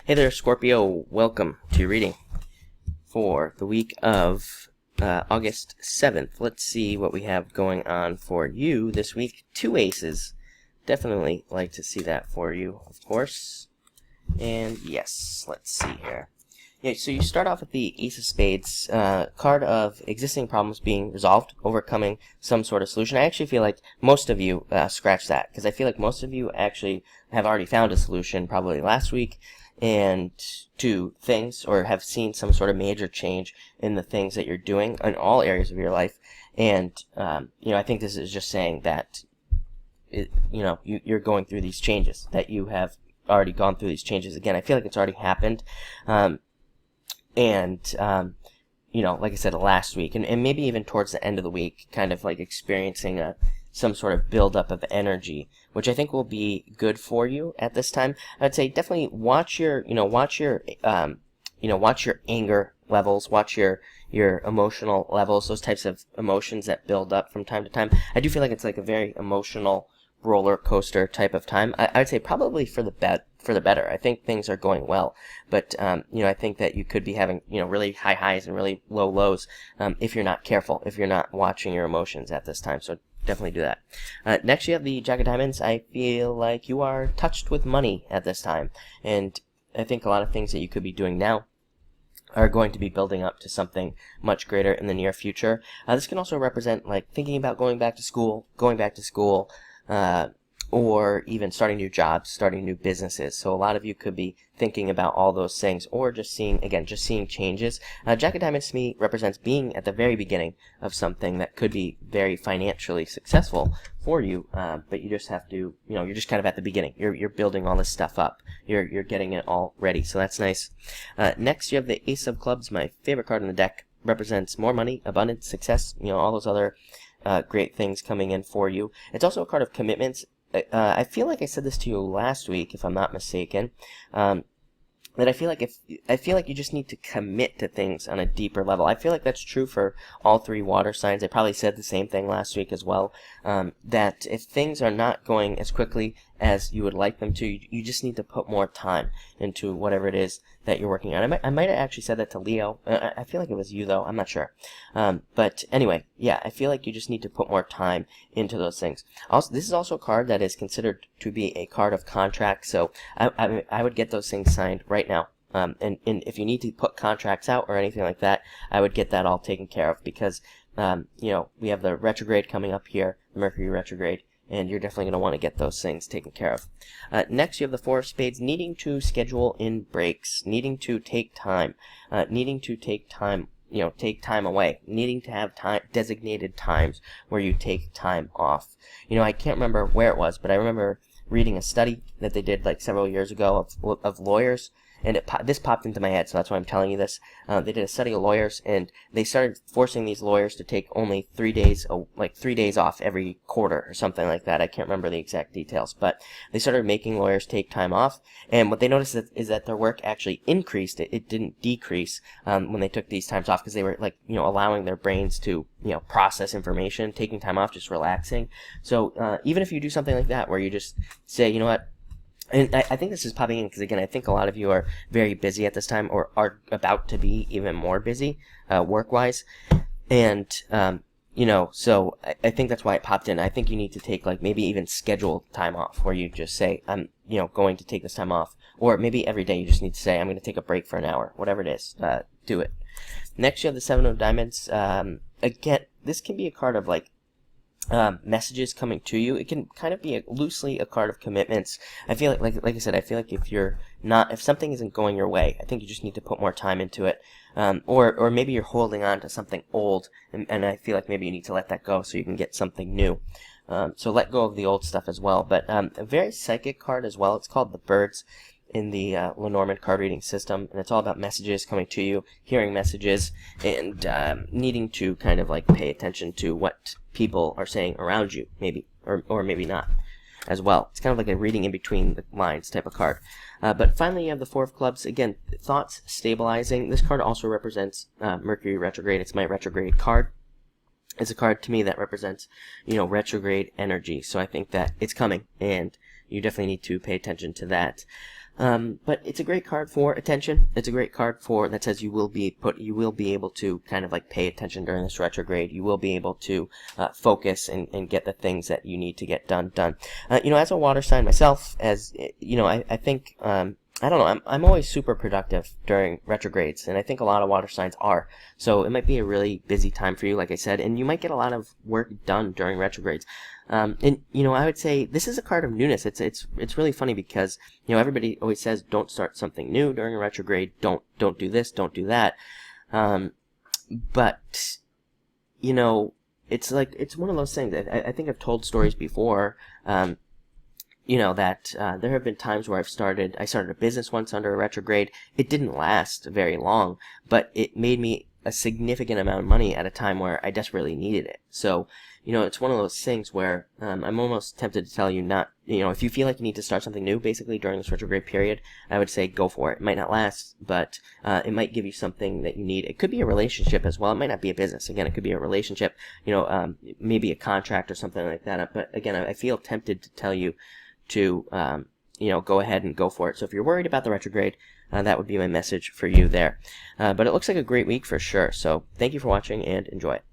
Hey there, Scorpio. Welcome to your reading for the week of August 7th. Let's see what we have going on for you this week. 2 aces. Definitely like to see that for you, of course. And yes, let's see here. Yeah, so you start off with the Ace of Spades, card of existing problems being resolved, overcoming some sort of solution. I actually feel like most of you scratch that, because I feel like most of you actually have already found a solution probably last week, and to things, or have seen some sort of major change in the things that you're doing in all areas of your life. And I think this is just saying that you're going through these changes, that you have already gone through these changes. Again, I feel like it's already happened. Like I said last week, and maybe even towards the end of the week, kind of like experiencing some sort of buildup of energy, which I think will be good for you at this time. I'd say definitely watch your anger levels, watch your emotional levels, those types of emotions that build up from time to time. I do feel like it's like a very emotional roller coaster type of time. I would say probably for the better. I think things are going well, but I think that you could be having really high highs and really low lows if you're not careful, if you're not watching your emotions at this time. So definitely do that. Next, you have the Jack of Diamonds. I feel like you are touched with money at this time, and I think a lot of things that you could be doing now are going to be building up to something much greater in the near future. This can also represent like thinking about going back to school, or even starting new jobs, starting new businesses. So a lot of you could be thinking about all those things, or just seeing changes. Jack of Diamonds to me represents being at the very beginning of something that could be very financially successful for you, but you just have to, you're just kind of at the beginning. You're building all this stuff up. You're getting it all ready, so that's nice. Next, you have the Ace of Clubs, my favorite card in the deck. Represents more money, abundance, success, all those other great things coming in for you. It's also a card of commitments. I feel like I said this to you last week, if I'm not mistaken, that I feel like you just need to commit to things on a deeper level. I feel like that's true for all 3 water signs. I probably said the same thing last week as well, that if things are not going as quickly as you would like them to, you just need to put more time into whatever it is that you're working on. I might have actually said that to Leo. I feel like it was you, though. I'm not sure. But anyway, yeah, I feel like you just need to put more time into those things. Also, this is also a card that is considered to be a card of contract, so I would get those things signed right now. And if you need to put contracts out or anything like that, I would get that all taken care of, because we have the retrograde coming up here, Mercury retrograde, and you're definitely going to want to get those things taken care of. Next, you have the Four of Spades, needing to schedule in breaks, needing to take time, take time away, needing to have designated times where you take time off. I can't remember where it was, but I remember reading a study that they did like several years ago of lawyers, and this popped into my head, so that's why I'm telling you this. They did a study of lawyers, and they started forcing these lawyers to take only 3 days, like 3 days off every quarter or something like that. I can't remember the exact details, but they started making lawyers take time off, and what they noticed is that their work actually increased. It didn't decrease when they took these times off, because they were allowing their brains to process information, taking time off, just relaxing. So even if you do something like that, where you just say, you know what. And I think this is popping in because, again, I think a lot of you are very busy at this time, or are about to be even more busy work-wise. And, so I think that's why it popped in. I think you need to take, maybe even scheduled time off, where you just say, I'm, going to take this time off. Or maybe every day you just need to say, I'm going to take a break for an hour. Whatever it is, do it. Next, you have the Seven of Diamonds. Again, this can be a card of, messages coming to you. It can kind of be loosely a card of commitments. I feel like I said, I feel like if something isn't going your way, I think you just need to put more time into it. Or maybe you're holding on to something old, and I feel like maybe you need to let that go so you can get something new. So let go of the old stuff as well. But a very psychic card as well. It's called the Birds in the Lenormand card reading system, and it's all about messages coming to you, hearing messages, and needing to kind of pay attention to what people are saying around you, maybe, or maybe not as well. It's kind of like a reading in between the lines type of card. But finally, you have the Four of Clubs. Again, thoughts stabilizing. This card also represents Mercury retrograde. It's my retrograde card. It's a card to me that represents, retrograde energy. So I think that it's coming, and you definitely need to pay attention to that. But it's a great card for attention. It's a great card for that says you will be able to kind of like pay attention during this retrograde. You will be able to focus and get the things that you need to get done. As a water sign myself, as I think I don't know. I'm always super productive during retrogrades, and I think a lot of water signs are. So it might be a really busy time for you, like I said, and you might get a lot of work done during retrogrades. I would say this is a card of newness. It's really funny because everybody always says don't start something new during a retrograde. Don't do this. Don't do that. But it's like it's one of those things. I think I've told stories before. That there have been times where I started a business once under a retrograde. It didn't last very long, but it made me a significant amount of money at a time where I desperately needed it. So, it's one of those things where I'm almost tempted to tell you not, if you feel like you need to start something new, basically during this retrograde period, I would say go for it. It might not last, but it might give you something that you need. It could be a relationship as well. It might not be a business. Again, it could be a relationship, maybe a contract or something like that. But again, I feel tempted to tell you to go ahead and go for it. So if you're worried about the retrograde, that would be my message for you there. But it looks like a great week for sure. So thank you for watching and enjoy it.